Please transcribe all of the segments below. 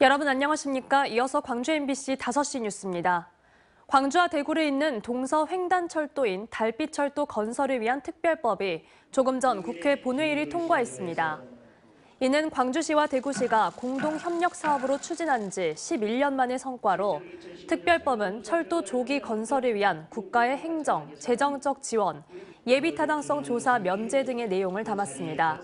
여러분 안녕하십니까? 이어서 광주 MBC 5시 뉴스입니다. 광주와 대구를 잇는 동서횡단철도인 달빛철도 건설을 위한 특별법이 조금 전 국회 본회의를 통과했습니다. 이는 광주시와 대구시가 공동 협력 사업으로 추진한 지 11년 만의 성과로 특별법은 철도 조기 건설을 위한 국가의 행정, 재정적 지원, 예비 타당성 조사 면제 등의 내용을 담았습니다.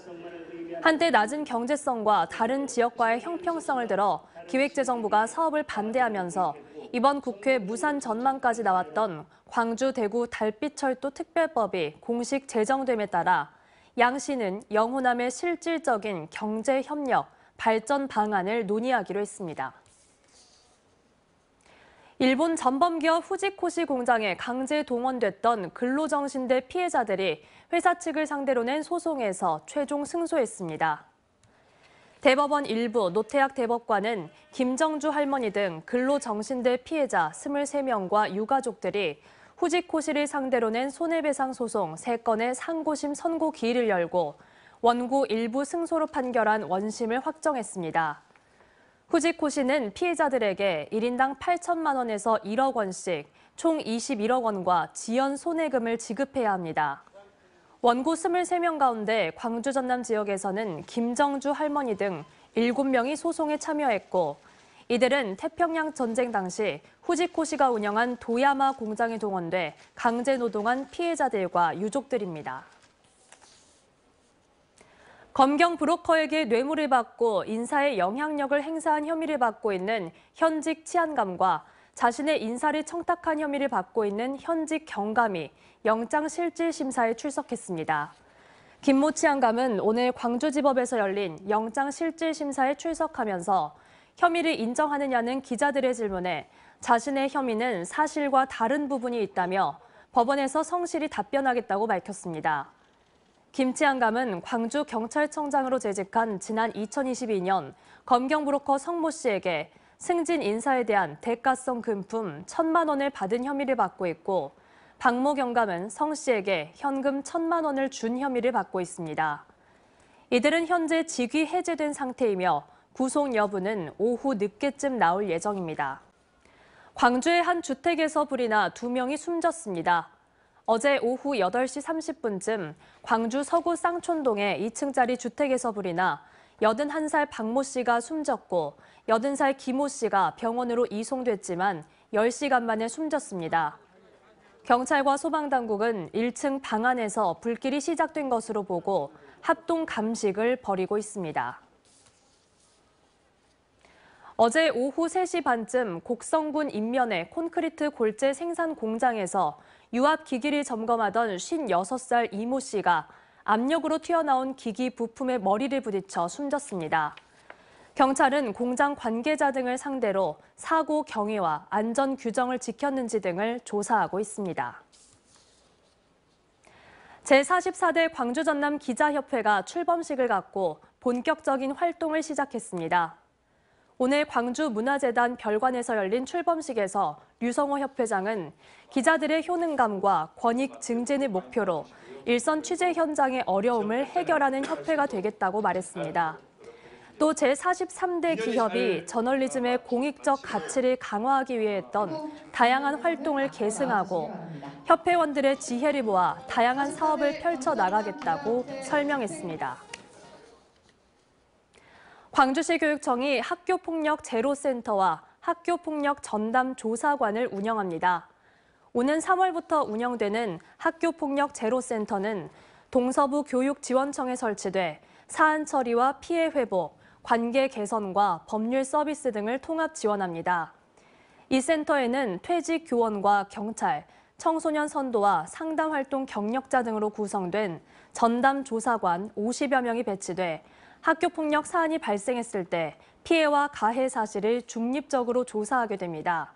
한때 낮은 경제성과 다른 지역과의 형평성을 들어 기획재정부가 사업을 반대하면서 이번 국회 무산 전망까지 나왔던 광주 대구 달빛철도 특별법이 공식 제정됨에 따라 양시는 영호남의 실질적인 경제 협력, 발전 방안을 논의하기로 했습니다. 일본 전범기업 후지코시 공장에 강제 동원됐던 근로정신대 피해자들이 회사 측을 상대로 낸 소송에서 최종 승소했습니다. 대법원 일부 노태학 대법관은 김정주 할머니 등 근로정신대 피해자 23명과 유가족들이 후지코시를 상대로 낸 손해배상 소송 3건의 상고심 선고 기일을 열고 원고 일부 승소로 판결한 원심을 확정했습니다. 후지코시는 피해자들에게 1인당 8천만 원에서 1억 원씩 총 21억 원과 지연 손해금을 지급해야 합니다. 원고 23명 가운데 광주 전남 지역에서는 김정주 할머니 등 7명이 소송에 참여했고 이들은 태평양 전쟁 당시 후지코시가 운영한 도야마 공장에 동원돼 강제 노동한 피해자들과 유족들입니다. 검경 브로커에게 뇌물을 받고 인사에 영향력을 행사한 혐의를 받고 있는 현직 치안감과 자신의 인사를 청탁한 혐의를 받고 있는 현직 경감이 영장실질심사에 출석했습니다. 김모 치안감은 오늘 광주지법에서 열린 영장실질심사에 출석하면서 혐의를 인정하느냐는 기자들의 질문에 자신의 혐의는 사실과 다른 부분이 있다며 법원에서 성실히 답변하겠다고 밝혔습니다. 김 치안감은 광주경찰청장으로 재직한 지난 2022년 검경 브로커 성모 씨에게 승진 인사에 대한 대가성 금품 1,000만 원을 받은 혐의를 받고 있고 박모 경감은 성 씨에게 현금 1,000만 원을 준 혐의를 받고 있습니다. 이들은 현재 직위 해제된 상태이며 구속 여부는 오후 늦게쯤 나올 예정입니다. 광주의 한 주택에서 불이 나 2명이 숨졌습니다. 어제 오후 8시 30분쯤 광주 서구 쌍촌동의 2층짜리 주택에서 불이 나 81살 박모 씨가 숨졌고 80살 김모 씨가 병원으로 이송됐지만 10시간 만에 숨졌습니다. 경찰과 소방당국은 1층 방 안에서 불길이 시작된 것으로 보고 합동 감식을 벌이고 있습니다. 어제 오후 3시 반쯤 곡성군 인면의 콘크리트 골재 생산 공장에서 유압 기기를 점검하던 56살 이모 씨가 압력으로 튀어나온 기기 부품에 머리를 부딪혀 숨졌습니다. 경찰은 공장 관계자 등을 상대로 사고 경위와 안전 규정을 지켰는지 등을 조사하고 있습니다. 제44대 광주 전남 기자협회가 출범식을 갖고 본격적인 활동을 시작했습니다. 오늘 광주문화재단 별관에서 열린 출범식에서 류성호 협회장은 기자들의 효능감과 권익 증진을 목표로 일선 취재 현장의 어려움을 해결하는 협회가 되겠다고 말했습니다. 또 제43대 기협이 저널리즘의 공익적 가치를 강화하기 위해 했던 다양한 활동을 계승하고 협회원들의 지혜를 모아 다양한 사업을 펼쳐나가겠다고 설명했습니다. 광주시 교육청이 학교폭력 제로센터와 학교폭력 전담 조사관을 운영합니다. 오는 3월부터 운영되는 학교폭력 제로센터는 동서부 교육지원청에 설치돼 사안 처리와 피해 회복, 관계 개선과 법률 서비스 등을 통합 지원합니다. 이 센터에는 퇴직 교원과 경찰, 청소년 선도와 상담 활동 경력자 등으로 구성된 전담 조사관 50여 명이 배치돼 학교폭력 사안이 발생했을 때 피해와 가해 사실을 중립적으로 조사하게 됩니다.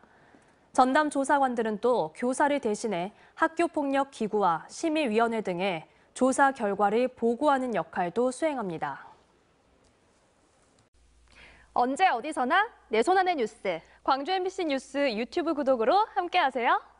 전담 조사관들은 또 교사를 대신해 학교폭력 기구와 심의위원회 등에 조사 결과를 보고하는 역할도 수행합니다. 언제 어디서나 내 손 안의 뉴스. 광주 MBC 뉴스 유튜브 구독으로 함께하세요.